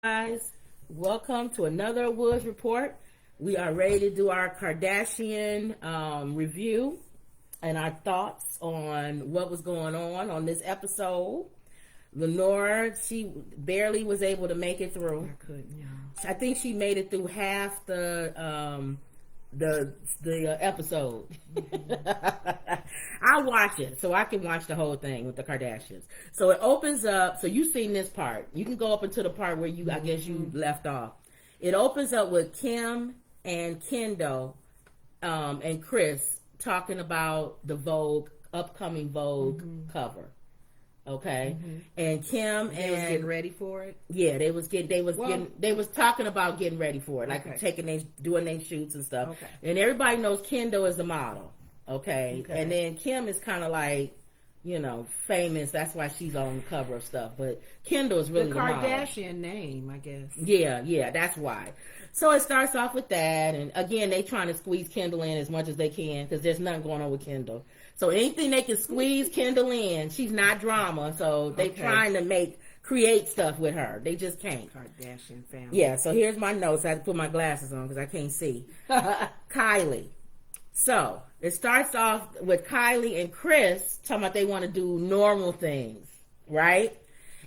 Guys, welcome to another Woods Report. We are ready to do our Kardashian review and our thoughts on what was going on this episode. Lenora, she barely was able to make it through. I couldn't, yeah. I think she made it through half the episode. I'll watch it so I can watch the whole thing with the Kardashians. So it opens up. So you've seen this part. You can go up into the part where I guess you left off. It opens up with Kim and Kendall and Chris talking about the upcoming Vogue cover. Okay, and Kim was getting ready for it. Yeah, they was talking about getting ready for it, like doing their shoots and stuff. Okay. And everybody knows Kendall is the model. Okay. And then Kim is kind of like, famous. That's why she's on the cover of stuff. But Kendall is really the Kardashian name, I guess. Yeah, that's why. So it starts off with that, and again, they trying to squeeze Kendall in as much as they can because there's nothing going on with Kendall. So anything they can squeeze Kendall in, she's not drama. So they trying to create stuff with her. They just can't. Kardashian family. Yeah. So here's my notes. I had to put my glasses on because I can't see. Kylie. So it starts off with Kylie and Chris talking about they want to do normal things, right?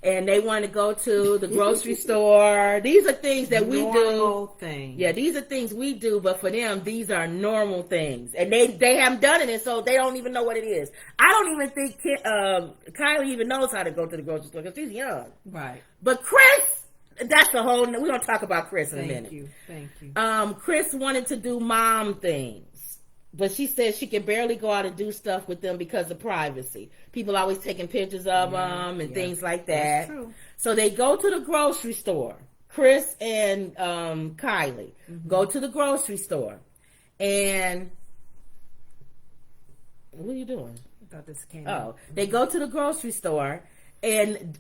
And they want to go to the grocery store. These are things that we do. Things. Yeah, these are things we do, but for them, these are normal things. And they haven't done it, and so they don't even know what it is. I don't even think Kylie even knows how to go to the grocery store because she's young. Right. But Chris, that's the whole... We're going to talk about Chris in a minute. Thank you. Chris wanted to do mom things. But she said she can barely go out and do stuff with them because of privacy. People always taking pictures of them and things like that. That's true. So they go to the grocery store. Chris and Kylie go to the grocery store. And what are you doing? I thought this came out. They go to the grocery store and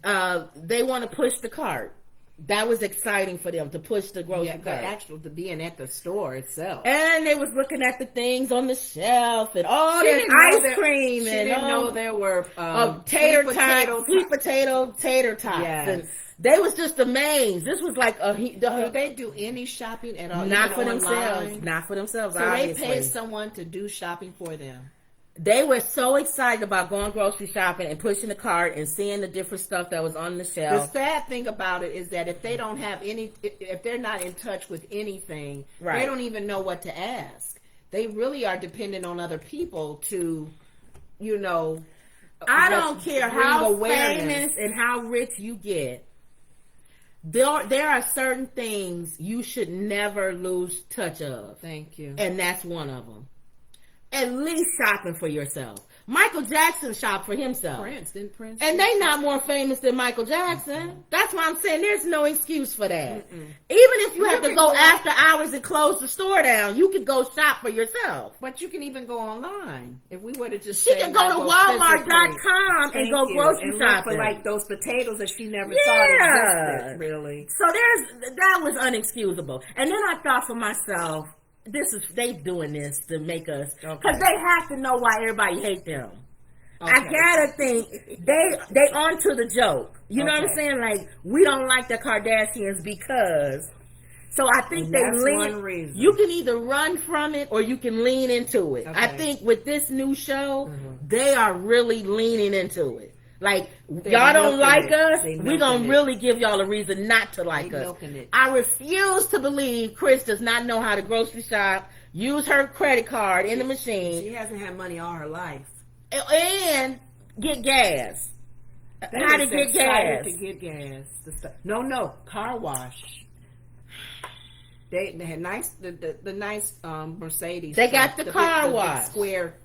they want to push the cart. That was exciting for them to push the grocery cart. Actually, to being at the store itself. And they was looking at the things on the shelf and all this ice cream. She and didn't know there were tater tots, sweet potato tater tots. Yes. And they was just amazed. This was like do they do any shopping at all? Not for themselves. Online? Not for themselves. So obviously. they paid someone to do shopping for them. They were so excited about going grocery shopping and pushing the cart and seeing the different stuff that was on the shelf. The sad thing about it is that if they don't have if they're not in touch with anything, they don't even know what to ask. They really are dependent on other people to, I don't care how famous and how rich you get. There are certain things you should never lose touch of. Thank you. And that's one of them. At least shopping for yourself. Michael Jackson shopped for himself. Didn't Prince? And they not more famous than Michael Jackson. That's why I'm saying there's no excuse for that. Even if you have to go after hours and close the store down, you could go shop for yourself. But you can even go online. If we were to just she can go to Walmart.com and go grocery shopping for like those potatoes that she never thought existed. Really. So that was unexcusable. And then I thought for myself, they doing this to make us, because they have to know why everybody hate them. I gotta think they onto the joke. You know what I'm saying? Like, we don't like the Kardashians because. So I think that's one reason. You can either run from it or you can lean into it. I think with this new show, they are really leaning into it. Like, y'all don't like us, we're going to really give y'all a reason not to like us. I refuse to believe Chris does not know how to grocery shop, use her credit card in the machine. She hasn't had money all her life. And get gas. How to get gas. To get gas. No, car wash. They had the nice Mercedes. They got the car wash. Square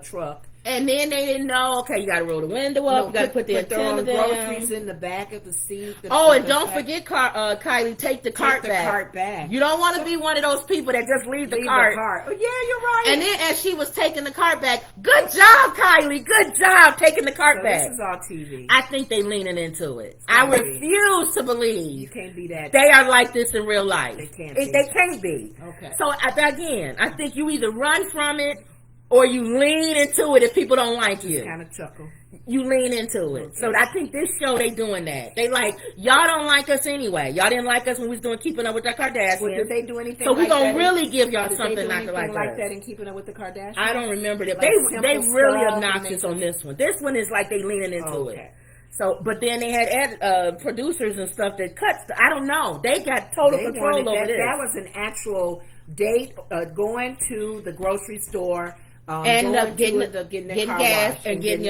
truck. And then they didn't know, okay, you got to roll the window up, you got to put the antenna down. Groceries in the back of the seat. And don't forget, Kylie, take the cart back. You don't want to be one of those people that just leave the cart. Oh, yeah, you're right. And then as she was taking the cart back, good job, Kylie, good job taking the cart back. This is all TV. I think they leaning into it. I refuse to believe you can't be that. They are like this in real life. They can't be. They can't be. Okay. So again, I think you either run from it or you lean into it if people don't like you. Kind of chuckle. you lean into it. So I think this show, they doing that. They like, y'all don't like us anyway. Y'all didn't like us when we was doing Keeping Up with the Kardashians. Well, did they do anything so we like gonna that really give y'all did something they do not to anything like like us. that in Keeping Up with the Kardashians? I don't remember that. Like they really stuff obnoxious on this one. This one is like they leaning into it. So, but then they had producers and stuff that cuts. I don't know. They got total control over this. That was an actual date, going to the grocery store, and getting gas and getting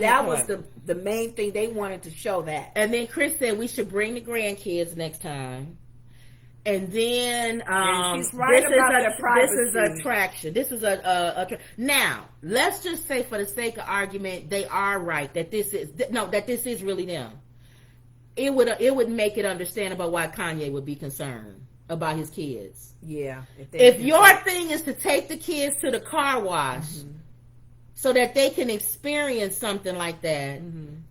that was the main thing they wanted to show that. And then Chris said we should bring the grandkids next time. And then she's right this is attraction. This is now. Let's just say, for the sake of argument, they are right that this is really them. It would make it understandable why Kanye would be concerned about his kids. Yeah. If your thing is to take the kids to the car wash so that they can experience something like that,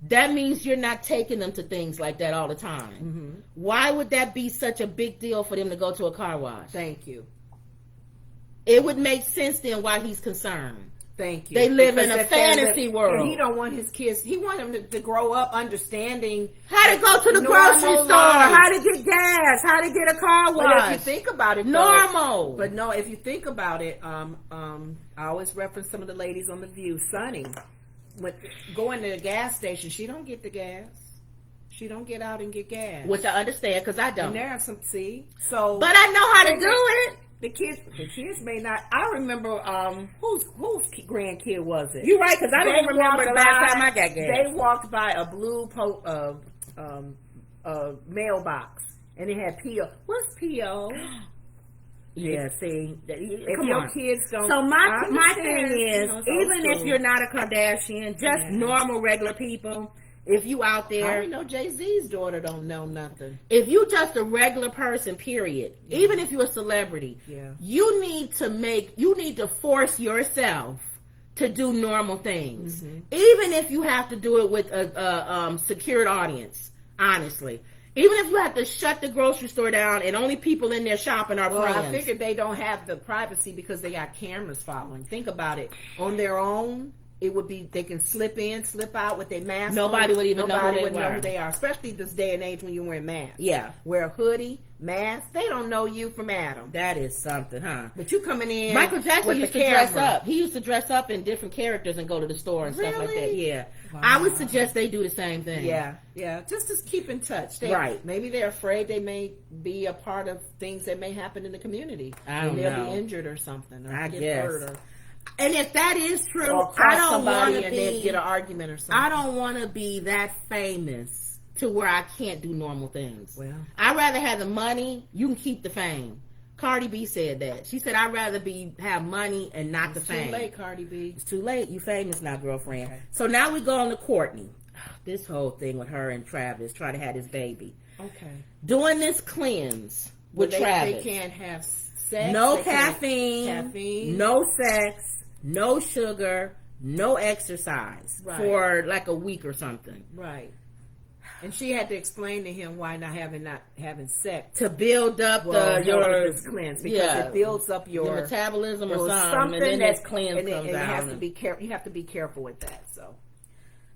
that means you're not taking them to things like that all the time. Why would that be such a big deal for them to go to a car wash? Thank you. It would make sense then why he's concerned. Thank you. They live in a fantasy world. He don't want his kids. He want them to grow up understanding how to go to the grocery store, how to get gas, how to get a car wash. But if you think about it, normal. But no, if you think about it, I always reference some of the ladies on The View. Sonny, going to the gas station, she don't get the gas. She don't get out and get gas, which I understand because I don't. And there are some but I know how to do it. The kids may not. I remember whose grandkid was it? You're right, because I don't remember the last time I got gas. They walked by a blue mailbox, and it had P.O. What's P.O.? Yeah, see, if your kids don't. So my thing is, even if you're not a Kardashian, just normal regular people. If you out there, I know Jay-Z's daughter don't know nothing. If you just a regular person, period. Even if you're a celebrity, you need to force yourself to do normal things. Even if you have to do it with a secured audience, honestly. Even if you have to shut the grocery store down and only people in there shopping are friends. I figured they don't have the privacy because they got cameras following. Think about it. On their own, it would be, they can slip in, slip out with their mask. Nobody would even know who they are, especially this day and age when you're wearing masks. Yeah. Wear a hoodie, mask. They don't know you from Adam. That is something, huh? But you coming in. Michael Jackson used to dress up. He used to dress up in different characters and go to the store and stuff like that. Yeah. Wow. I would suggest they do the same thing. Yeah. Just to keep in touch. Right. Maybe they're afraid they may be a part of things that may happen in the community. I don't know. They'll be injured or something. Or I get guess. hurt or, and if that is true, I don't want to get an argument or something. I don't want to be that famous to where I can't do normal things. Well, I'd rather have the money. You can keep the fame. Cardi B said that. She said, I'd rather have money and not the fame. It's too late, Cardi B. It's too late. You famous now, girlfriend. Okay. So now we go on to Kourtney. This whole thing with her and Travis trying to have this baby. Okay. Doing this cleanse with Travis. They can't have sex. No caffeine. No sex. No sugar. No exercise for like a week or something. Right. And she had to explain to him why not having sex to build up your cleanse, because it builds up your metabolism or something, and then that's cleanse comes out. Has to be you have to be careful with that. So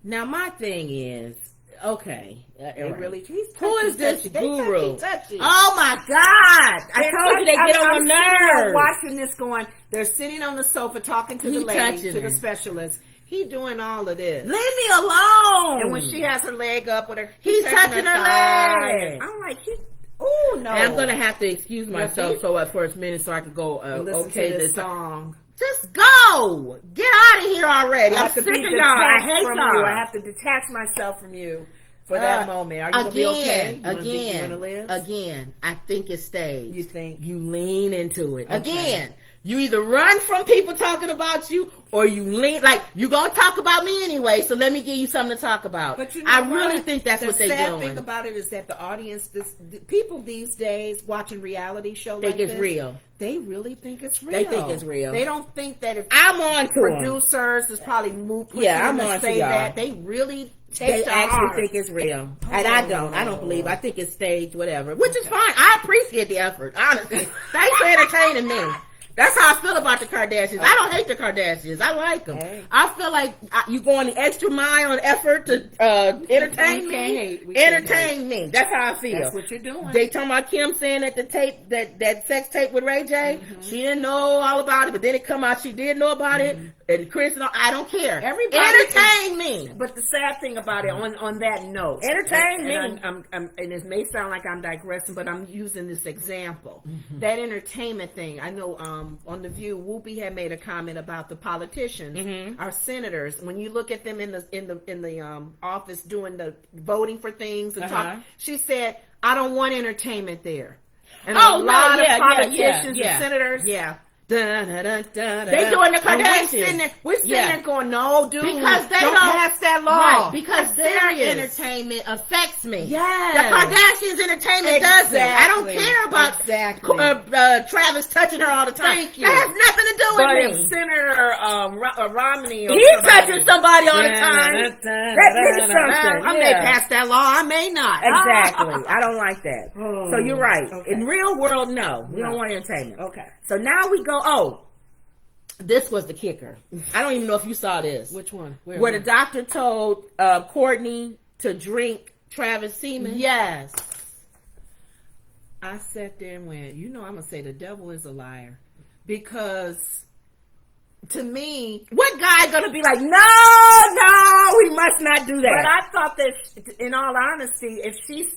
now my thing is, okay, who is this guru? Oh my God! I told you they get on my nerves. Watching this, they're sitting on the sofa talking to the lady, to the specialist. He doing all of this. Leave me alone. And when she has her leg up with her, he's touching her leg. I'm like, oh no. And I'm gonna have to excuse myself for a minute so I can go. Listen to this song. Just go. Get out of here already. I'm sick of y'all. I hate y'all. I have to detach myself from you for that moment. Are you gonna be okay? Again, I think it's staged. You think? You lean into it. Okay. Again, you either run from people talking about you, or you lean, like, you're going to talk about me anyway, so let me give you something to talk about. But you know I really think that's what they're doing. The sad thing about it is that the audience, the people these days watching reality shows think it's real. They really think it's real. They think it's real. They don't think that if I'm on to producers is probably I'm on say to y'all. That they really they actually think it's real. And I don't believe. I think it's staged, whatever. Which is fine. I appreciate the effort, honestly. Thanks for entertaining me. That's how I feel about the Kardashians. I don't hate the Kardashians. I like them. Hey. I feel like you going the extra mile and effort to entertain me. Entertain me. That's how I feel. That's what you're doing. They talking about Kim saying that the tape, that sex tape with Ray J, she didn't know all about it, but then it come out she did know about it. And Chris, I don't care. Everybody entertain me. But the sad thing about it, on that note, Entertain me. And it may sound like I'm digressing, but I'm using this example. That entertainment thing. I know on The View, Whoopi had made a comment about the politicians, our senators. When you look at them in the office doing the voting for things and talk, she said, "I don't want entertainment there." And a lot of politicians and senators, they doing the Kardashians. We're sitting there going, no, dude, because they don't pass that law. Right, because their entertainment affects me. Yes. The Kardashians' entertainment doesn't. I don't care about Travis touching her all the time. Thank you. That has nothing to do with me. But if Senator Romney or He's touching somebody all the time. That's something. I may pass that law. I may not. Exactly. I don't like that. So you're right. Okay. In real world, no. We don't want entertainment. Okay. So now we go, this was the kicker. I don't even know if you saw this. Which one? Where the doctor told Kourtney to drink Travis semen. Yes. I sat there and went, I'm going to say the devil is a liar. Because to me, what guy gonna be like, no, we must not do that? But I thought that, in all honesty, if she's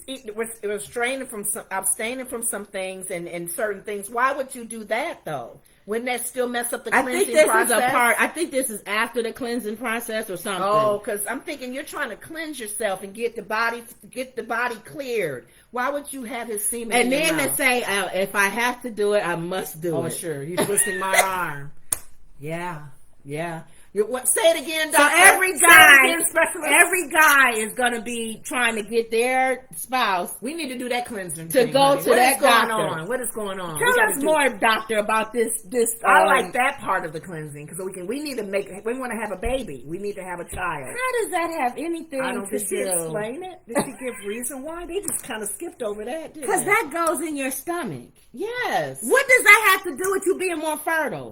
abstaining from some things and certain things, why would you do that though? Wouldn't that still mess up the cleansing process? I think this is after the cleansing process or something. Oh, because I'm thinking you're trying to cleanse yourself and get the body cleared. Why would you have his semen? And then they say, if I have to do it, I must do it. Oh, sure. You're twisting my arm. Yeah. Say it again, so doctor. Every guy is going to be trying to get their spouse. We need to do that cleansing to go to that doctor. What is going on? Tell us more, doctor, about this. I like that part of the cleansing because we need to we want to have a baby. We need to have a child. How does that have anything to do? Did she explain it? Did she give reason why? They just kind of skipped over that, didn't because they? that goes in your stomach. Yes. What does that have to do with you being more fertile?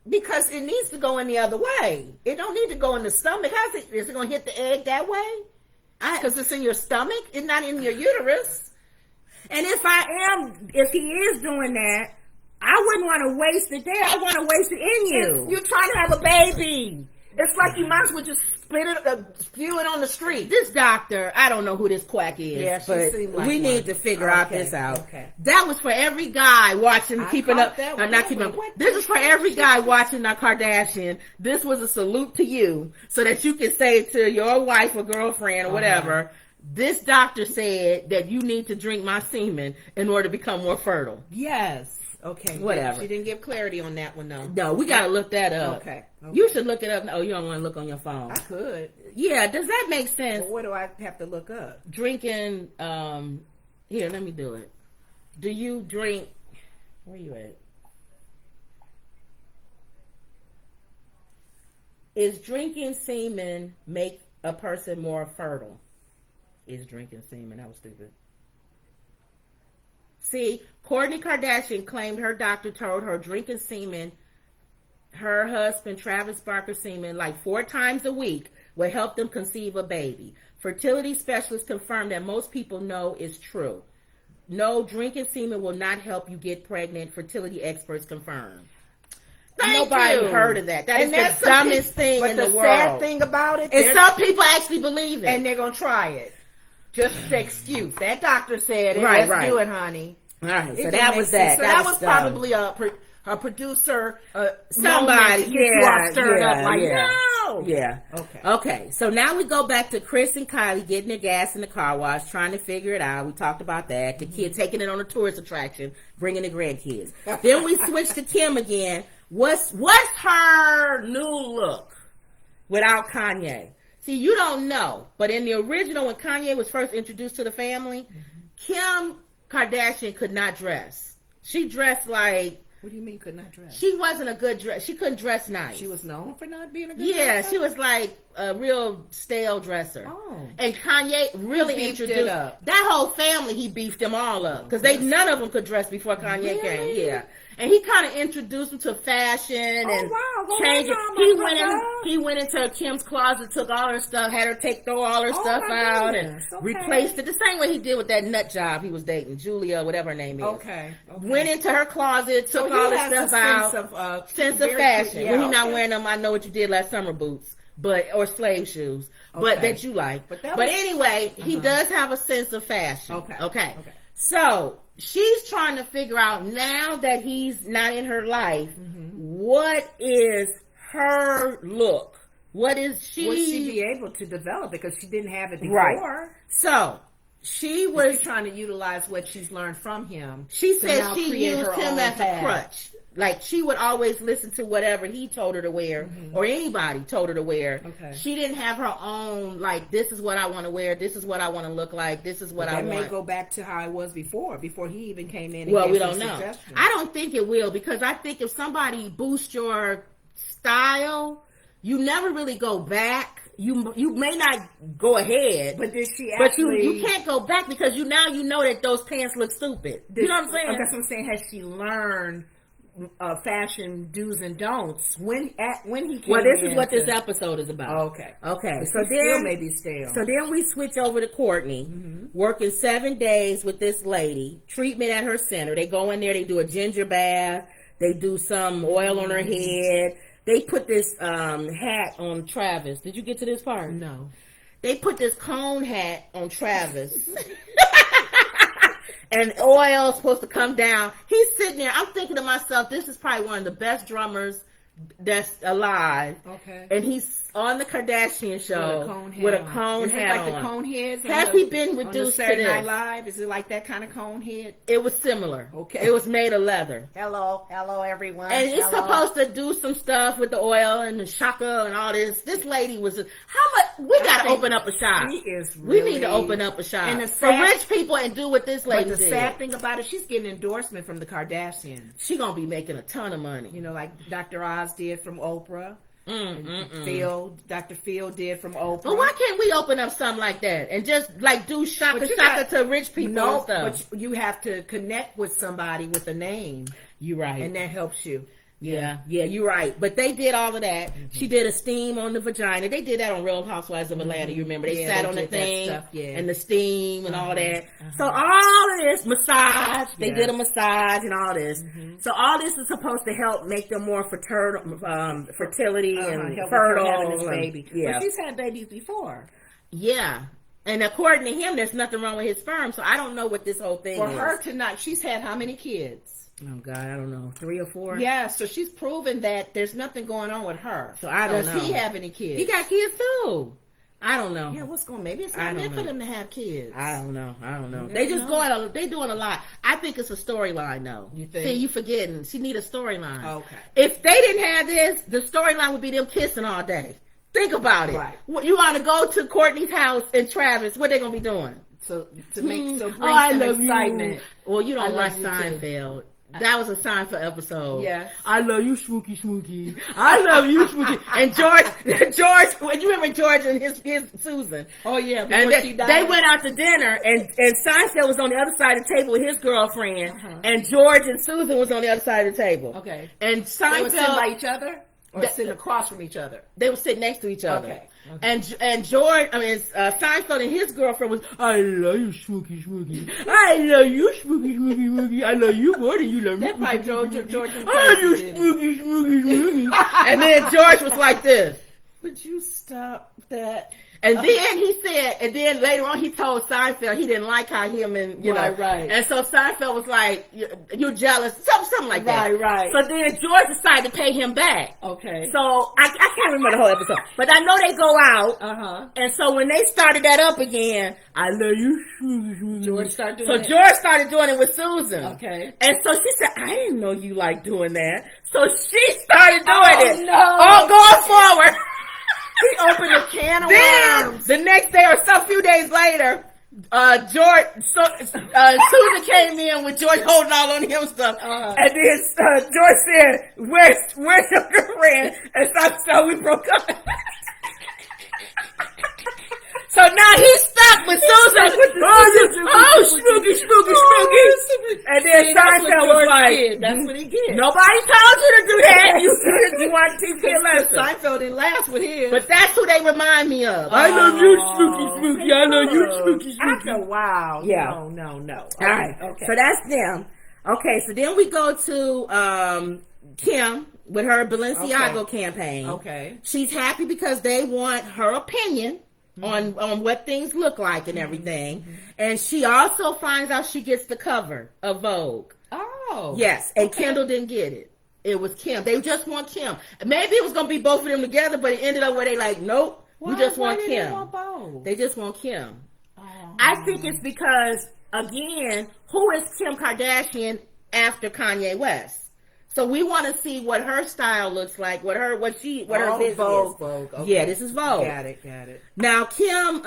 Because it needs to go in the other way. It don't need to go in the stomach. Is it going to hit the egg that way? Because it's in your stomach. It's not in your uterus. And if he is doing that, I wouldn't want to waste it there. I want to waste it in you. You're trying to have a baby. It's like you might as well just spew it on the street. This doctor, I don't know who this quack is, but we need to figure out this out. Okay. That was for every guy watching, keeping up. Not keeping up. This is for every guy watching the Kardashian. This was a salute to you, so that you can say to your wife or girlfriend or whatever, this doctor said that you need to drink my semen in order to become more fertile. Yes. Okay. Whatever. She didn't give clarity on that one, though. No, we got to look that up. Okay. You should look it up. Oh, you don't want to look on your phone. I could. Yeah, does that make sense? But what do I have to look up? Drinking, here, let me do it. Do you drink, where you at? Is drinking semen make a person more fertile? Is drinking semen, that was stupid. See, Kourtney Kardashian claimed her doctor told her drinking semen, her husband Travis Barker semen, like 4 times a week will help them conceive a baby. Fertility specialists confirm that most people know is true. No, drinking semen will not help you get pregnant. Fertility experts confirm. Nobody heard of that. That is the dumbest thing in the world. But the sad thing about it is some people actually believe it. And they're going to try it. Just the excuse. That doctor said it. Right, Let's do it, honey. All right, so that was that. So that was probably a producer, somebody, stirred up like, no. Yeah. Okay. So now we go back to Chris and Kylie getting their gas in the car wash, trying to figure it out. We talked about that. The kid taking it on a tourist attraction, bringing the grandkids. Then we switch to Kim again. What's her new look without Kanye? See, you don't know, but in the original, when Kanye was first introduced to the family, Kim Kardashian could not dress. She dressed like... What do you mean could not dress? She wasn't a good dress. She couldn't dress nice. She was known for not being a good dresser? She was like a real stale dresser. Oh. And Kanye really He beefed introduced it up. that whole family. He beefed them all up because none of them could dress before Kanye came. Really? Yeah. And he kind of introduced them to fashion and wow. Go changed it. ahead, He went into Kim's closet, took all her stuff, had her throw all her stuff my out, goodness. and Okay. replaced it the same way he did with that nut job he was dating, Julia, whatever her name is. Okay. Went into her closet, took So all he her has stuff a out. sense of Sense of fashion. Yeah, when he's not okay. wearing them, I know what you did last summer boots, or slave shoes, but Okay. that you like. But But, that was- anyway, he does have a sense of fashion. Okay. Okay. So she's trying to figure out now that he's not in her life, what is her look? What is she? Would she be able to develop it because she didn't have it before? Right. So she was She's trying to utilize what she's learned from him. She to said now she create used her him own as a path. crutch. Like she would always listen to whatever he told her to wear, or anybody told her to wear. Okay. She didn't have her own. Like, this is what I want to wear. This is what I want to look like. This is what I That may want. go back to how it was before he even came in. And Well, gave we some don't know. suggestions. I don't think it will, because I think if somebody boosts your style, you never really go back. You may not go ahead, But did she but actually? you can't go back because you know that those pants look stupid. You know what I'm saying? That's what I'm saying. Has she learned fashion do's and don'ts when he came Well, this in is what this to- episode is about. Okay. Okay. But So she still then, may be stale. so then we switch over to Kourtney, working 7 days with this lady. Treatment at her center. They go in there. They do a ginger bath. They do some oil on her head. They put this hat on Travis. Did you get to this part? No. They put this cone hat on Travis. And oil's supposed to come down. He's sitting there. I'm thinking to myself, this is probably one of the best drummers that's alive. Okay. And he's on the Kardashian show With a cone hat hat on. like the cone heads? Has on he been on the reduced to Saturday Night this? Live? Is it like that kind of cone head? It was similar. Okay. It was made of leather. Hello everyone. And he's supposed to do some stuff with the oil and the shaka and all this. This lady was, how much, we got to think open up a shop. She is We really, need to open up a shop And the for sad- rich people and do what this lady But the did. sad thing about it, she's getting endorsement from the Kardashians. She gonna be making a ton of money. You know, like Dr. Oz did from Oprah. Dr. Phil did from Oprah. But why can't we open up something like that and just like do shaka But you shaka got- to rich people and No, stuff? but you have to connect with somebody with a name, You're right. and that helps you. Yeah, you're right. But they did all of that. She did a steam on the vagina. They did that on Real Housewives of Atlanta. You remember? They Yeah, sat they on the did that thing stuff, yeah. and the steam and all that. So all of this massage, they Yeah. did a massage and all this. So all this is supposed to help make them more fertility and Help with her fertile. having this and- baby. Yeah, But she's had babies before. yeah. And according to him, there's nothing wrong with his sperm. So I don't know what this whole thing For is. her to not, she's had how many kids? Oh God, I don't know, 3 or 4. Yeah, so she's proven that there's nothing going on with her. So I don't Does know. he have any kids? He got kids too. I don't know. Yeah, what's going? Maybe it's I not don't meant for know. them to have kids. I don't know. never They just know. they doing a lot. I think it's a storyline though. You think? See, you forgetting. She need a storyline. Okay. If they didn't have this, the storyline would be them kissing all day. Think about it. Right. You want to go to Kourtney's house and Travis? What they gonna be doing? So to make bring I some love excitement. you. Well, you I don't watch love you too. Seinfeld. That was a Seinfeld episode. Yes. I love you, Smokey Smokey. I love you, Smokey. And George, when you remember George and his Susan. Oh yeah, And before they, she died. they went out to dinner, and Seinfeld was on the other side of the table with his girlfriend, and George and Susan was on the other side of the table. Okay. And They were sitting by Seinfeld, each other or That- sitting across from each other. they were sitting next to each other. Okay. And George, Seinfeld and his girlfriend was, I love you, Smokey Smokey. I love you, Smokey Smokey Smokey. I love you more than you love me. That probably George and I love you, Tracy did. Smokey Smokey Smokey. And then George was like this. Would you stop that? And then he said, and then later on he told Seinfeld he didn't like how him and, you know. Right. And so Seinfeld was like, you're jealous, something like that. Right. So then George decided to pay him back. Okay. So I can't remember the whole episode, but I know they go out. And so when they started that up again, I love you. George started doing So it. George started doing it with Susan. Okay. And so she said, I didn't know you like doing that. So she started doing it. no. All going forward. He opened a can of Then worms. the next day or some few days later, Susan came in with George holding all on him stuff, and then George said, "Where's your girlfriend?" And so we broke up. So now he's stuck with Susan. Spooky. And then Seinfeld was like, that's what he did. nobody told you to do that. You want to teach me a lesson. Seinfeld didn't last with his. But that's who they remind me of. I know you spooky. I know you spooky. After a while. Yeah. No. All right. Okay. So that's them. Okay. So then we go to Kim with her Balenciaga campaign. Okay. She's happy because they want her opinion on what things look like and everything. And she also finds out she gets the cover of Vogue. Oh. Yes. And Kendall didn't get it. It was Kim. They just want Kim. Maybe it was going to be both of them together, but it ended up where they like, nope, we just want Kim. They want both? They just want Kim. Oh. I think it's because, again, who is Kim Kardashian after Kanye West? So we want to see what her style looks like, what her vision is. Vogue. Okay. Yeah, this is Vogue. Got it. Now Kim,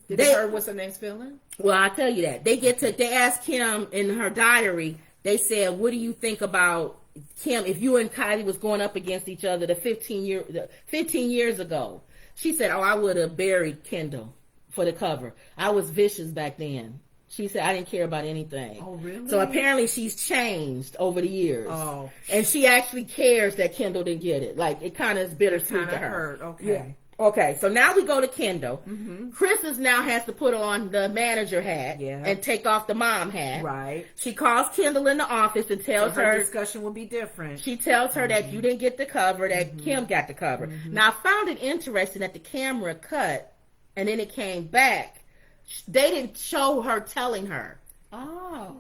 Did they heard what's her name's feeling? Well, I'll tell you that. They asked Kim in her diary, they said, what do you think about Kim, if you and Kylie was going up against each other 15 years ago? She said, I would have buried Kendall for the cover. I was vicious back then. She said, I didn't care about anything. Oh, really? So apparently she's changed over the years. Oh. And she actually cares that Kendall didn't get it. Like, it kind of is bittersweet to her. Hurt. Okay. Yeah. Okay, so now we go to Kendall. Mm-hmm. Chris now has to put on the manager hat and take off the mom hat. Right. She calls Kendall in the office and tells her discussion will be different. She tells her that you didn't get the cover, that Kim got the cover. Now, I found it interesting that the camera cut and then it came back. They didn't show her telling her. Oh.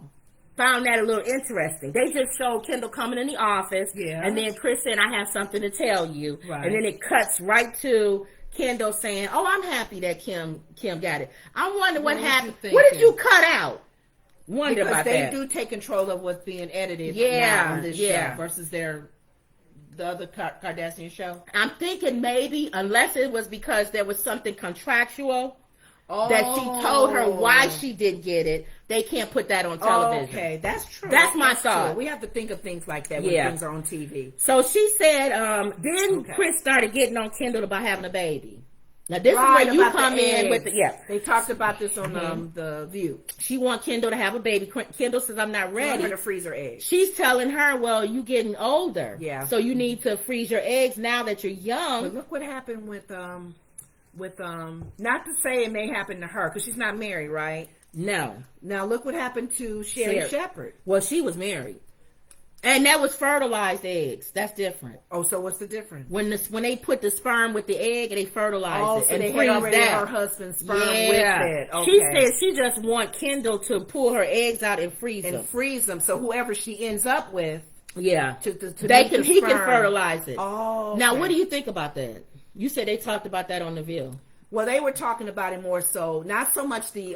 Found that a little interesting. They just showed Kendall coming in the office, and then Chris said, I have something to tell you. Right. And then it cuts right to Kendall saying, oh, I'm happy that Kim got it. I wonder what happened. What did you cut out? Wonder because about they that. do take control of what's being edited now on this show versus the other Kardashian show. I'm thinking maybe, unless it was because there was something contractual, that she told her why she did get it, they can't put that on television. Okay, that's true. That's my thought. True. We have to think of things like that when things are on TV. So she said, then Chris started getting on Kendall about having a baby. Now this is where you come in with They talked about this on the View. She wants Kendall to have a baby. Kendall says, I'm not ready. She to freeze her eggs. She's telling her, well, you getting older. Yeah. So you need to freeze your eggs now that you're young. But look what happened with not to say it may happen to her because she's not married, right? No. Now look what happened to Sherry Shepherd. Well, she was married, and that was fertilized eggs. That's different. Oh, so what's the difference? When they put the sperm with the egg, they fertilize it so and they freeze had already that. her husband's sperm with it. Okay. She said she just want Kendall to pull her eggs out and freeze them. So whoever she ends up with, he can fertilize it. Oh. Now, what do you think about that? You said they talked about that on The View. Well, they were talking about it more so, not so much the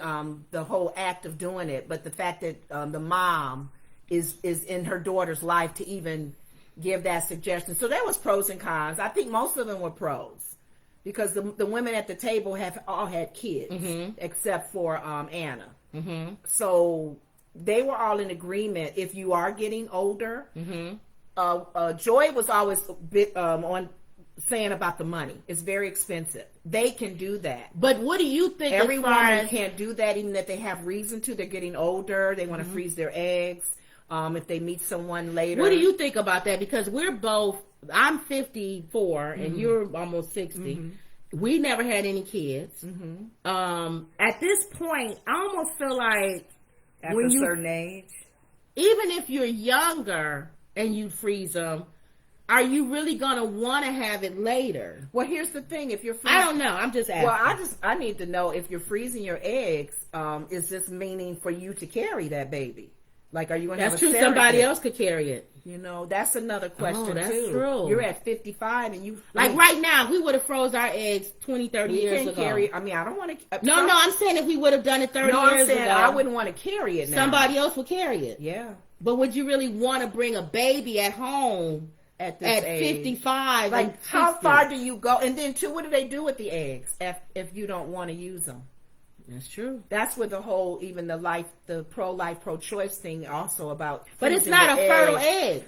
whole act of doing it, but the fact that the mom is in her daughter's life to even give that suggestion. So there was pros and cons. I think most of them were pros because the women at the table have all had kids except for Anna. Mm-hmm. So they were all in agreement. If you are getting older, Joy was always a bit on saying about the money. It's very expensive. They can do that. But what do you think? Every woman can't do that, even if they have reason to. They're getting older. They want to freeze their eggs. If they meet someone later. What do you think about that? Because I'm 54 and you're almost 60. We never had any kids. At this point, I almost feel like after a certain age, even if you're younger and you freeze them, are you really gonna want to have it later? Well, here's the thing: if you're freezing, I don't know. I'm just asking. Well, I need to know if you're freezing your eggs. Is this meaning for you to carry that baby? Like, are you going to have a surrogate? Somebody else could carry it. You know, that's another question, that's too. True. You're at 55 and you... right now, we would have froze our eggs 20, 30 years ago. I mean, I don't want to... No, I'm saying if we would have done it 30 years ago. I wouldn't want to carry it now. Somebody else would carry it. Yeah. But would you really want to bring a baby at home at 55? Like, how far do you go? And then, too, what do they do with the eggs if you don't want to use them? That's true. That's where the whole, even the pro-life, pro-choice thing also about. But it's not a fertile egg.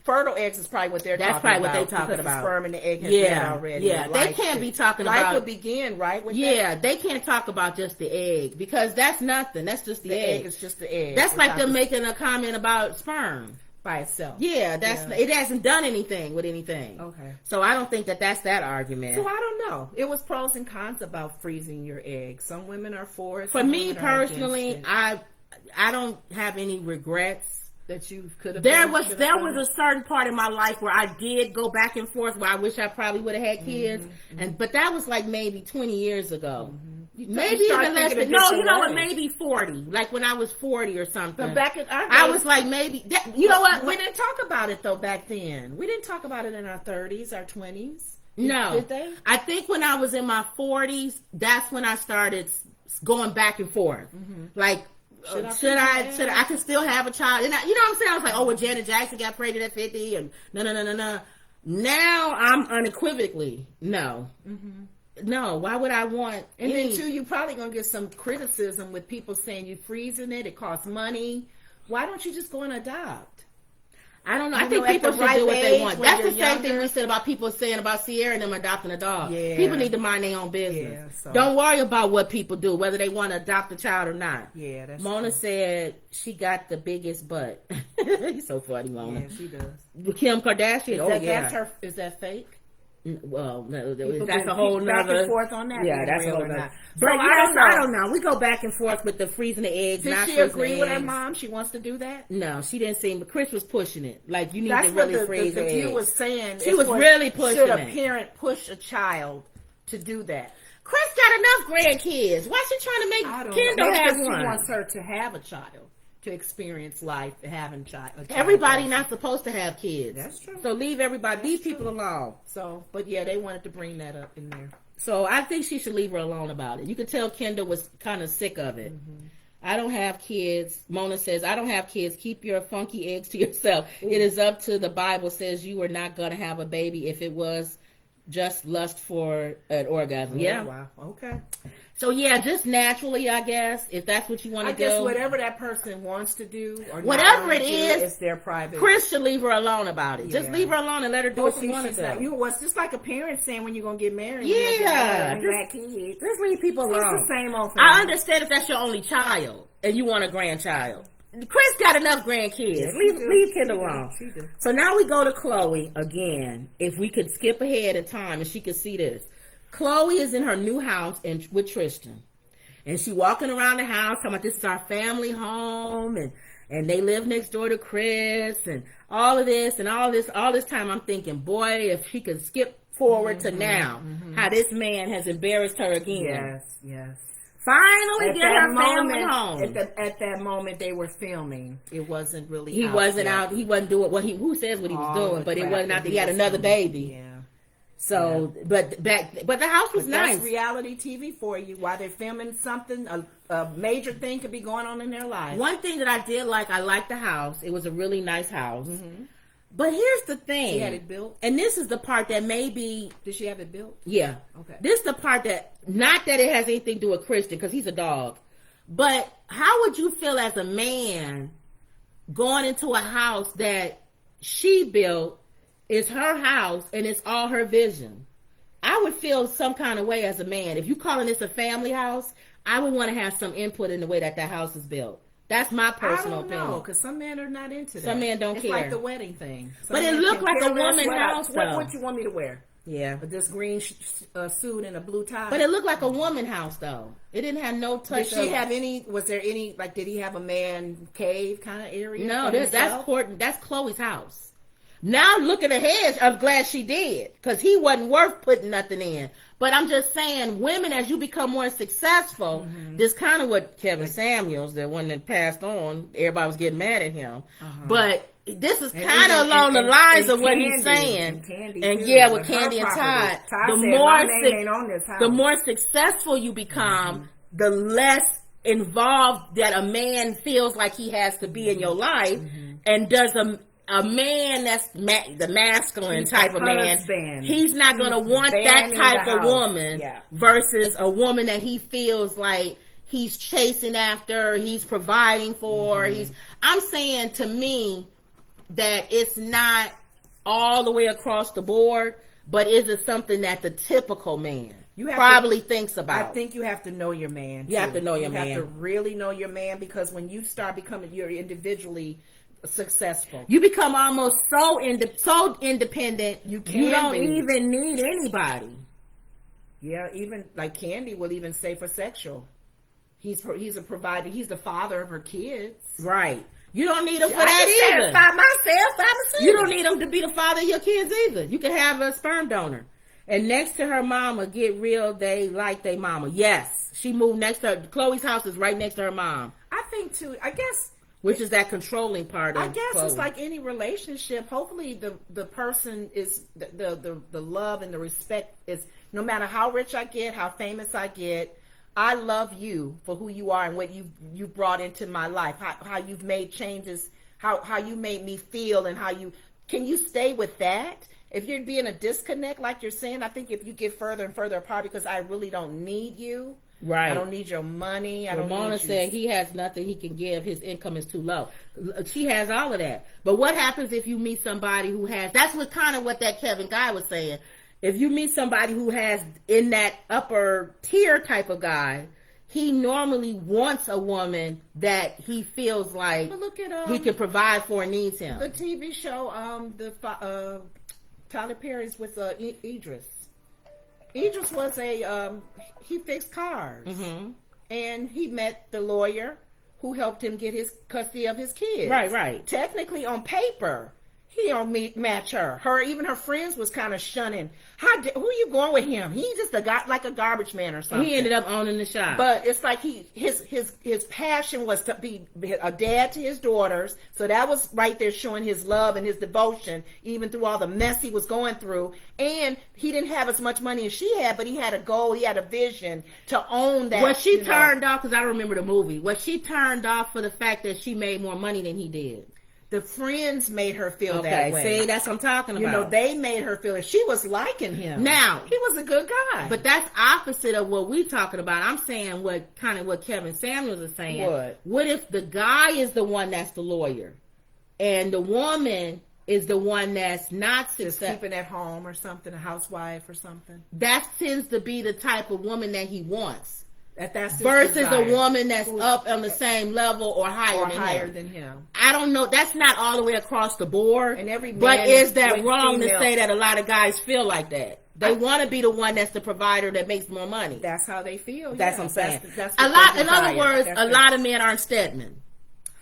fertile eggs is probably what they're That's talking probably about. what they're talking because about. The sperm and the egg has been already. Yeah, they can't be talking life about. would begin, right? With that? They can't talk about just the egg because that's nothing. That's just the egg. It's just the egg. That's like them making a comment about sperm by itself. Yeah, it hasn't done anything with anything. Okay. So I don't think that's that argument. So I don't know. It was pros and cons about freezing your eggs. Some women are for it. For me personally, I don't have any regrets. That you could have. There was a certain part in my life where I did go back and forth where I wish I probably would have had kids, but that was like maybe 20 years ago. Maybe even less than maybe 40. Like when I was 40 or something. But back in our days, I was like maybe you know what? We didn't talk about it though back then. We didn't talk about it in our 30s, our 20s. No. Did they? I think when I was in my 40s, that's when I started going back and forth. Like should I can still have a child? And you know what I'm saying? I was like, oh, well, Janet Jackson got pregnant at 50, and no. Now I'm unequivocally no. No, why would I want? And then too, you're probably gonna get some criticism with people saying you're freezing it. It costs money. Why don't you just go and adopt? I don't know. I think people should do what they want. That's the same thing we said about people saying about Sierra and them adopting a dog. Yeah. People need to mind their own business. Yeah, don't worry about what people do, whether they want to adopt a child or not. Yeah, that's Mona said she got the biggest butt. He's so funny, Mona. Yeah, she does. Kim Kardashian. That's her. Is that fake? Well, no, that's a whole nother. Back and forth on that. Yeah, that's a whole nother. But so I don't know. We go back and forth with the freezing the eggs. Did she agree with her mom? She wants to do that? No, she didn't seem. But Chris was pushing it. Like you need to really freeze the eggs. The view was saying she was really pushing it. Should a parent push a child to do that? Chris got enough grandkids. Why she trying to make Kendall have one? She wants her to have a child. To experience life, having a child. Everybody not supposed to have kids. That's true. So leave people alone. So, but yeah, they wanted to bring that up in there. So I think she should leave her alone about it. You could tell Kendall was kind of sick of it. I don't have kids. Mona says, I don't have kids. Keep your funky eggs to yourself. It is up to the Bible says you were not going to have a baby if it was just lust for an orgasm. Yeah. Wow. Okay. So yeah, just naturally, I guess, if that's what you want to do. I guess whatever that person wants to do, or whatever it is, it's their private. Chris should leave her alone about it. Yeah. Just leave her alone and let her do what she wants to do. You know, it's just like a parent saying when you're gonna get married. Yeah, just leave people alone. It's the same old thing. I understand if that's your only child and you want a grandchild. Chris got enough grandkids. Yes, leave Kendall alone. So now we go to Chloe again. If we could skip ahead in time and she could see this. Chloe is in her new house with Tristan. And she walking around the house talking about this is our family home and they live next door to Chris and all of this and all this time I'm thinking, boy, if she could skip forward to now, how this man has embarrassed her again. Yes. Finally get her family home. At that moment they were filming. It wasn't really He wasn't out. He wasn't doing what who says what he was doing, but it wasn't out that he had another baby. Yeah. So, but the house was nice. That's reality TV for you. While they're filming something, a major thing could be going on in their life. One thing that I did like, I liked the house. It was a really nice house. But here's the thing. She had it built? And this is the part that maybe... Did she have it built? Yeah. Okay. This is the part that, not that it has anything to do with Christian, because he's a dog. But how would you feel as a man going into a house that she built, it's her house, and it's all her vision? I would feel some kind of way as a man. If you calling this a family house, I would want to have some input in the way that house is built. That's my personal opinion. I don't know, because some men are not into that. Some men don't care. It's like the wedding thing. But it looked like a woman house, though. What you want me to wear? Yeah. This green suit and a blue tie. But it looked like a woman house, though. It didn't have no touch. Did she have any, was there any, like, did he have a man cave kind of area? No, that's Chloe's house. Now looking ahead, I'm glad she did, because he wasn't worth putting nothing in. But I'm just saying, women, as you become more successful, this kind of what Kevin Samuels, the one that passed on, everybody was getting mad at him. But this is kind of along the lines of what he's saying. And yeah, with Candy and Todd, the more successful you become, the less involved that a man feels like he has to be in your life, and does a man that's the masculine type of man, he's not going to want that type of woman versus a woman that he feels like he's chasing after, he's providing for. I'm saying, to me, that it's not all the way across the board, but is it something that the typical man probably thinks about? I think you have to know your man. You have to know your man. You have to really know your man, because when you start becoming, you're individually successful. You become almost so independent. You don't even need anybody. Yeah, even like Candy will even say for sexual. He's a provider. He's the father of her kids. Right. You don't need him for that either. You don't need him to be the father of your kids either. You can have a sperm donor. And next to her mama, get real, they like their mama. Yes. She moved next to her. Chloe's house is right next to her mom. I think too, I guess. Which is that controlling part of I guess Chloe. It's like any relationship. Hopefully the person is, the love and the respect is, no matter how rich I get, how famous I get, I love you for who you are and what you brought into my life, how you've made changes, how you made me feel, and can you stay with that? If you're being a disconnect, like you're saying, I think if you get further and further apart, because I really don't need you. Right. I don't need your money. Ramona said he has nothing he can give. His income is too low. She has all of that. But what happens if you meet somebody who has, that's what that Kevin guy was saying. If you meet somebody who has in that upper tier type of guy, he normally wants a woman that he feels like he can provide for and needs him. The TV show, Tyler Perry's with Idris. Idris was he fixed cars. Mm-hmm. And he met the lawyer who helped him get his custody of his kids. Right. Technically, on paper, he don't match her. Even her friends was kind of shunning. Who you going with him? He's just a guy, like a garbage man or something. He ended up owning the shop. But it's like his passion was to be a dad to his daughters. So that was right there showing his love and his devotion, even through all the mess he was going through. And he didn't have as much money as she had, but he had a goal, he had a vision to own that. Was she turned off, because I remember the movie, was she turned off for the fact that she made more money than he did? The friends made her feel that way. See, that's what I'm talking about. They made her feel it. She was liking him. Now, he was a good guy. But that's opposite of what we're talking about. I'm saying what Kevin Samuels is saying. What if the guy is the one that's the lawyer, and the woman is the one that's not successful, keeping at home or something, a housewife or something? That tends to be the type of woman that he wants. That's versus a woman that's up on the same level or higher than him. I don't know. That's not all the way across the board. And every man, but is that wrong to say that a lot of guys feel like that? They want to be the one that's the provider that makes more money. That's how they feel. That's what I'm saying. That's in other words, a lot of men aren't Stedman.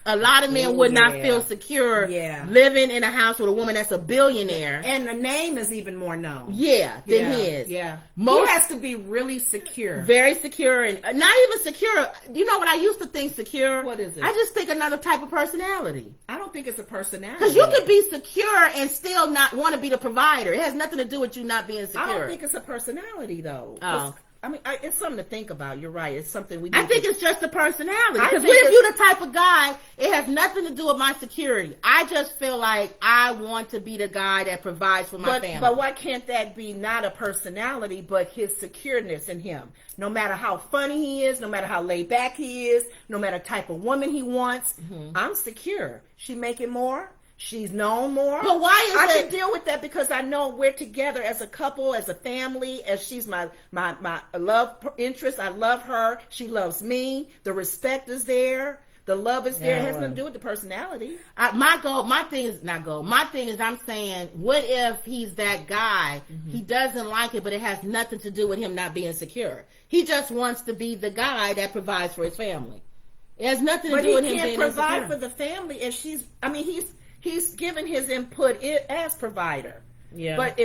A lot of men would not feel secure living in a house with a woman that's a billionaire. And the name is even more known. Than his. Yeah. He has to be really secure. Very secure. And not even secure. You know what I used to think secure? What is it? I just think another type of personality. I don't think it's a personality. Because you can be secure and still not want to be the provider. It has nothing to do with you not being secure. I don't think it's a personality, though. Oh. I mean, it's something to think about. You're right. It's something we. I think it's just a personality. Because what if you're the type of guy? It has nothing to do with my security. I just feel like I want to be the guy that provides for my family. But why can't that be not a personality, but his secureness in him? No matter how funny he is, no matter how laid back he is, no matter type of woman he wants, I'm secure. She making more. She's known more. But why is I can deal with that because I know we're together as a couple, as a family, as she's my love interest. I love her. She loves me. The respect is there. The love is there. It has nothing to do with the personality. My thing is I'm saying, what if he's that guy? He doesn't like it, but it has nothing to do with him not being secure. He just wants to be the guy that provides for his family. It has nothing to do with him being insecure. But he can't provide for the family if he's given his input as provider. Yeah. But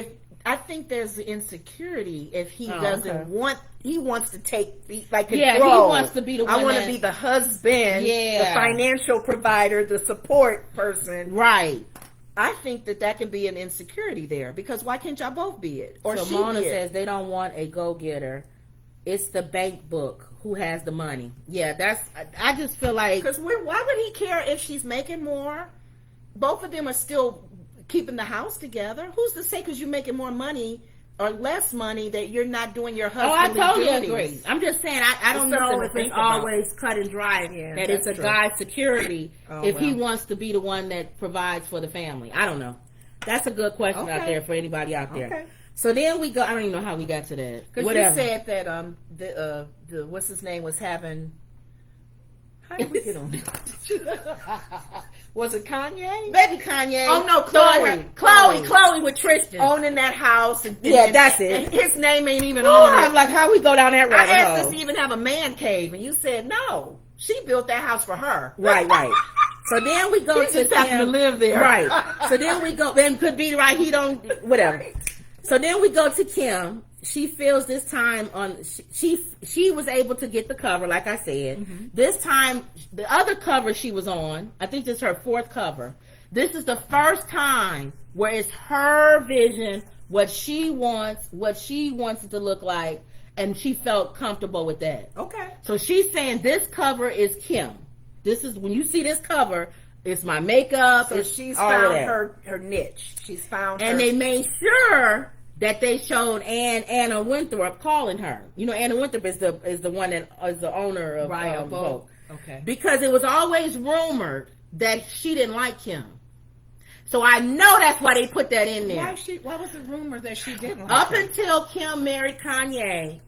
I think there's insecurity if he doesn't want. He wants to control. He wants to be the one. I want to be the husband, the financial provider, the support person. Right. I think that can be an insecurity there because why can't y'all both be it? Or Mona says they don't want a go-getter. It's the bank book who has the money. Yeah, I just feel like because why would he care if she's making more? Both of them are still keeping the house together. Who's to say because you're making more money or less money, that you're not doing your Oh, I husbandly totally duties. agree. I'm just saying, I don't It's know something if to it's think about. always cut and dry Yeah, that it's a that's true. guy's security if he well. wants to be the one that provides for the family. I don't know. That's a good question out Okay. there for anybody out there. Okay. So then we go. I don't even know how we got to that. Because you said that the what's his name was having. How did we get on that? Was it Kanye? Baby Kanye. Oh no, Chloe with Tristan. Owning that house. And, Yeah, that's it. And his name ain't even Oh, on I'm it. like, how we go down that I rabbit asked hole? us to even have a man cave, and you said no. She built that house for her. Right. So then we go He to just happened to live there. Right. So then we go. Then could be right. He don't. Whatever. So then we go to Kim. She feels this time on. She was able to get the cover, like I said. Mm-hmm. This time, the other cover she was on, I think this is her fourth cover. This is the first time where it's her vision, what she wants it to look like, and she felt comfortable with that. Okay. So she's saying this cover is Kim. This is when you see this cover, it's my makeup. So it's she's all found of that. her niche. She's found And her. they made sure that they showed Anna Winthrop calling her. You know, Anna Winthrop is the one that is the owner of Vogue. Okay. Because it was always rumored that she didn't like Kim. So I know that's why they put that in there. Why was it rumored that she didn't like Up him? until Kim married Kanye,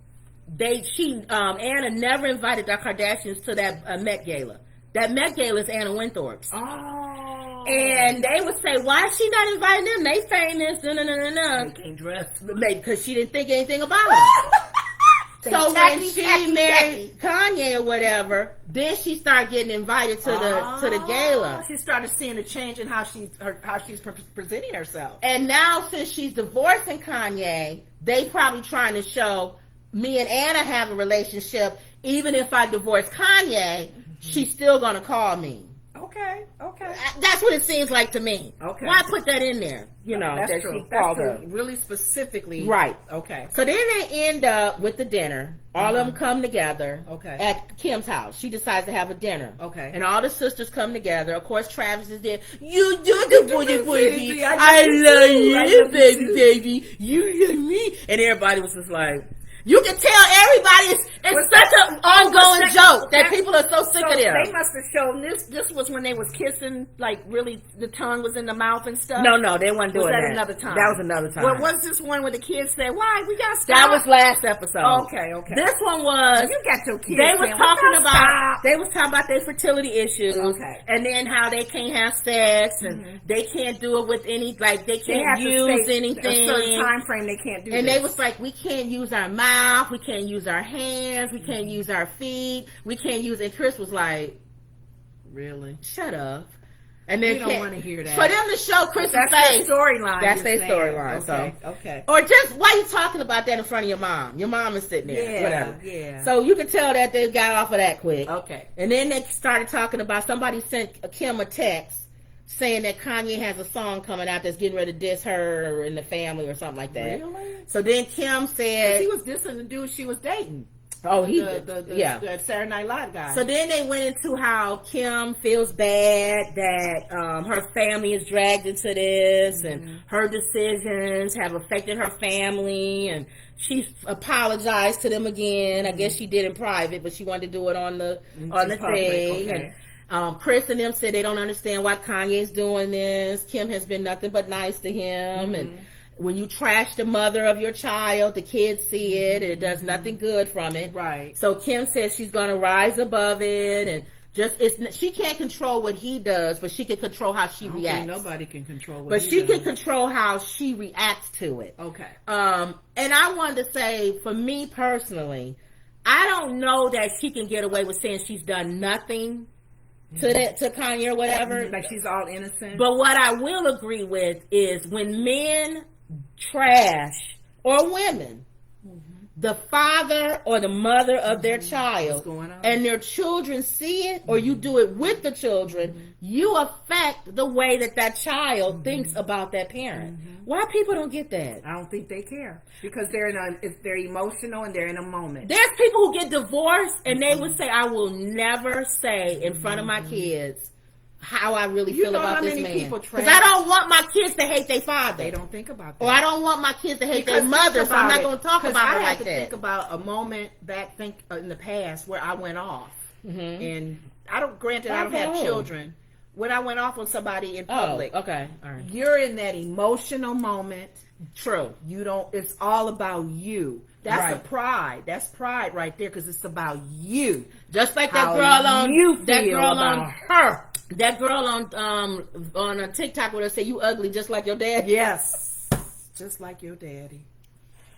Anna never invited the Kardashians to that Met Gala. That Met Gala is Anna Winthrop's. Oh. And they would say, why is she not inviting them? They famous. They can't dress. Because she didn't think anything about it. So when she married Kanye or whatever, then she started getting invited to the gala. She started seeing a change in how she's presenting herself. And now since she's divorcing Kanye, they probably trying to show me and Anna have a relationship. Even if I divorce Kanye, she's still gonna call me. Okay. That's what it seems like to me. Okay. Why put that in there? You know, That's that true. she called her. That's true. Really specifically. Right. Okay. So then they end up with the dinner. All of them come together at Kim's house. She decides to have a dinner. Okay. And all the sisters come together. Of course, Travis is there. You do the baby. I love you, baby. You love me. And everybody was just like, you can tell everybody it's such an ongoing joke that people are so sick of them. They must have shown this. This was when they was kissing, like really, the tongue was in the mouth and stuff. No, they weren't doing was that. that another time? That was another time. Well, was this one where the kids said, "Why we got stop"? That was last episode. Okay. This one was You got your kids. they was saying, talking "We about gotta they was talking about their fertility issues, Okay. and then how they can't have sex and they can't do it with any they They can't have to use stay anything. a certain time frame. They can't do. And this. they was like, we can't use our mouth, we can't use our hands, we can't use our feet, we can't use. And Chris was like, really shut up. And then you don't want to hear that. for them to show Chris's That's face. their storyline. That's you're their saying. storyline. Okay. Or just why you talking about that in front of your mom? Your mom is sitting there. Yeah, Whatever. yeah. So you can tell that they got off of that quick. Okay. And then they started talking about somebody sent Kim a text saying that Kanye has a song coming out that's getting ready to diss her and the family or something like that. Really? So then Kim said, He was dissing the dude she was dating. "Oh, The Saturday Night Live guy." So then they went into how Kim feels bad that her family is dragged into this and her decisions have affected her family, and she apologized to them again. I guess she did in private, but she wanted to do it on the public, thing. okay. And Chris and them said they don't understand why Kanye's doing this. Kim has been nothing but nice to him, and when you trash the mother of your child, the kids see it, and it does nothing good from it. Right. So Kim says she's going to rise above it, and she can't control what he does, but she can control how she reacts. Nobody can control what But he she does. can control how she reacts to it. Okay. And I wanted to say, for me personally, I don't know that she can get away with saying she's done nothing to Kanye or whatever. Like she's all innocent. But what I will agree with is when men trash, or women, the father or the mother of their child, and their children see it, or you do it with the children, you affect the way that child thinks about that parent. Why people don't get that? I don't think they care because they're emotional and they're in a moment. There's people who get divorced and they would say, I will never say in front of my kids, how I really You feel know about how this many man. people Because I don't want my kids to hate their father. They don't think about that. Or I don't want my kids to hate their Because mother, think so I'm about not it. going to talk 'Cause about I her had like to that. think about a moment back in the past where I went off. Mm-hmm. And I don't have children. When I went off on somebody in public. Oh, okay. All right. You're in that emotional moment. True. It's all about you. That's Right. a pride. That's pride right there because it's about you. Just like How that girl on you that feel girl about on her. that girl on a TikTok where they say you ugly just like your dad. Yes. Just like your daddy.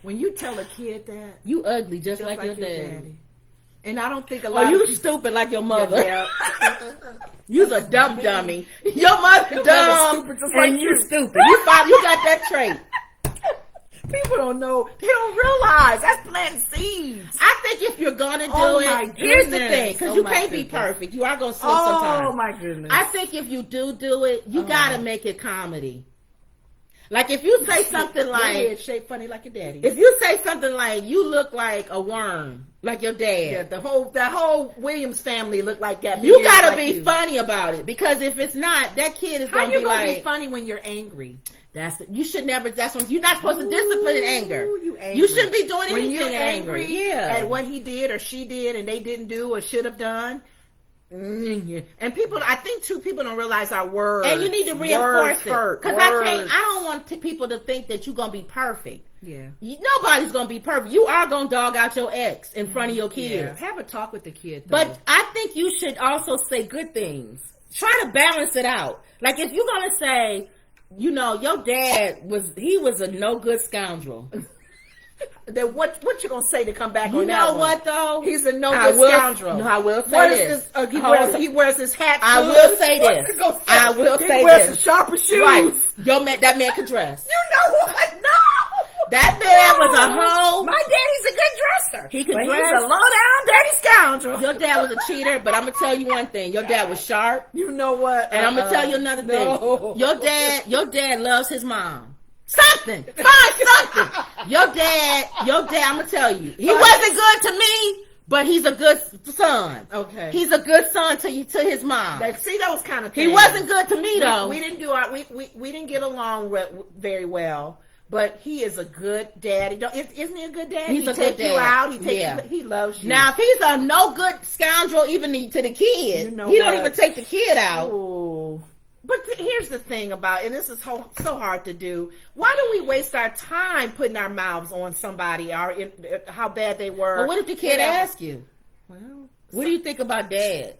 When you tell a kid that, You ugly just just like your daddy. And I don't think a lot Oh, you of stupid like your mother. Yeah. You's a dumb dummy. Your mother dumb stupid just and like you you. stupid. You got that trait. People don't know. They don't realize that's planting seeds. I think if you're gonna do Oh, my it, here's the goodness. thing, because Oh, you my can't be goodness. perfect. You are gonna slip Oh sometimes. my goodness. I think if you do it, you gotta make it comedy. Like if you say something Your head like, shaped funny like your daddy. if you say something like, you look like a worm, like your dad. Yeah, that whole Williams family looked like that. You gotta like be you. funny about it, because if it's not, that kid is How gonna you be gonna like, be funny when you're angry? you should never. That's when you're not supposed to discipline in anger. Ooh, You shouldn't be doing when anything you're angry. Yeah. at what he did or she did, and they didn't do or should have done. And people, I think too, people don't realize our words. And you need to reinforce it, hurt. because I don't want people to think that you're gonna be perfect. Yeah. Nobody's gonna be perfect. You are gonna dog out your ex in front of your kids. Yeah. Have a talk with the kid. Though. But I think you should also say good things. Try to balance it out. Like if you're gonna say, your dad was a no good scoundrel. then what you gonna say to come back You on that know one? what though? He's a no I good will- scoundrel. No, I will say What is this. He wears his hat. I good. will say What's this. he gonna say? I will he say wears this. the sharper shoes. Right. That man could dress. You know what? No. That man was a hoe. My daddy's a good dresser. He could but dress. He's a low down dirty scoundrel. Your dad was a cheater, but I'm gonna tell you one thing. Your dad was sharp. You know what? And I'm gonna tell you another thing. No. Your dad loves his mom. Something. Find something. Your dad, I'm gonna tell you. He wasn't good to me, but he's a good son. Okay. He's a good son to his mom. See those kind of He things. wasn't good to me though. We didn't do our we didn't get along very well. But he is a good daddy. Isn't he a good daddy? He's he a take good you dad. out. Yeah. He loves you. Now, if he's a no good scoundrel even to the kid, You know he don't what? even take the kid out. Ooh. But here's the thing about, and this is so hard to do. Why do we waste our time putting our mouths on somebody or how bad they were? But what if the kid asks you? Well, What do you think about dad?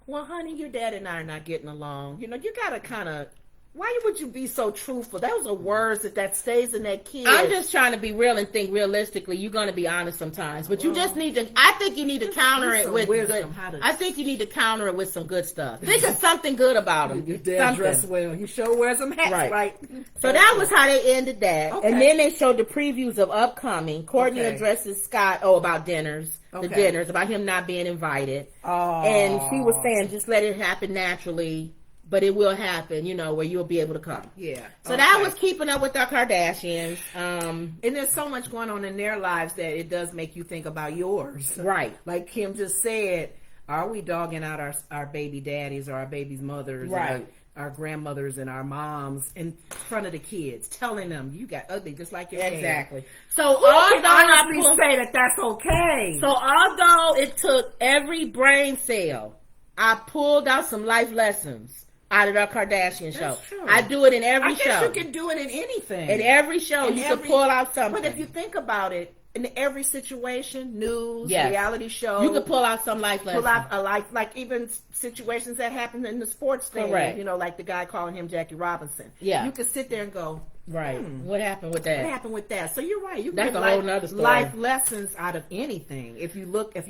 well, honey, your dad and I are not getting along. You gotta kind of. Why would you be so truthful? Those are words that stays in that kid. I'm just trying to be real and think realistically. You're going to be honest sometimes, but you just need to. I think you need to counter it some with wisdom, good. how to- I think you need to counter it with some good stuff. Think of something good about him. Your dad Something. dressed well. He sure wears some hats, right? So that was how they ended that. Okay. And then they showed the previews of upcoming. Kourtney Okay. addresses Scott, about dinners. The Okay. dinners, about him not being invited. Oh. And she was saying, just let it happen naturally, but it will happen, where you'll be able to come. Yeah. So that was Keeping Up with the Kardashians. And there's so much going on in their lives that it does make you think about yours. Right. Like Kim just said, are we dogging out our baby daddies or our baby's mothers? Right. Our grandmothers and our moms in front of the kids, telling them you got ugly just like your dad. Exactly. So Who can honestly although say that that's okay? although it took every brain cell, I pulled out some life lessons out of the Kardashian show. That's true. I do it in every I show. guess you can do it in anything. In every show, you can pull out something. But if you think about it, in every situation, news, Yes. reality show, you can pull out some life lessons. pull out a life, like even situations that happen in the sports thing. Correct. Like the guy calling him Jackie Robinson. Yeah. You could sit there and go, Right. What happened with that? what happened with that? So you're right. You can That's get a whole nother story. life lessons out of anything. If you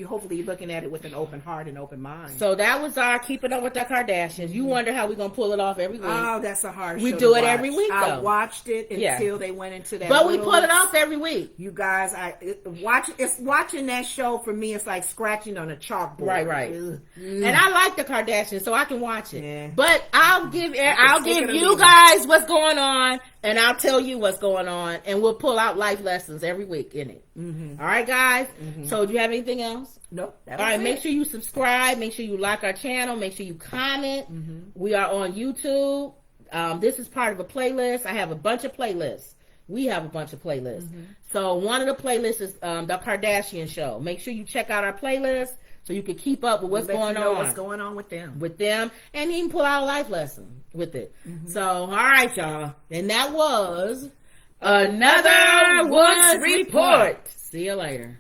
hopefully you're looking at it with an open heart and open mind. So that was our Keeping Up with the Kardashians. You wonder how we're going to pull it off every week. Oh, that's a hard We show do to it every watch. week, I though. watched it Yeah. until they went into that. But we little- pull it off every week. You guys, watching that show for me. It's like scratching on a chalkboard. Right. Ugh. And I like the Kardashians, so I can watch it. Yeah. I'll give take it or you leave it. guys what's going on and I'll tell you what's going on, and we'll pull out life lessons every week in it. All right, guys. So, do you have anything else? Nope. All right, make sure you subscribe. Make sure you like our channel. Make sure you comment. We are on YouTube. This is part of a playlist. I have a bunch of playlists. We have a bunch of playlists. So one of the playlists is the Kardashian show. Make sure you check out our playlist so you can keep up with what's going on. What's going on with them. And even pull out a life lesson with it. So, all right, y'all. And that was another Woods Report. See you later.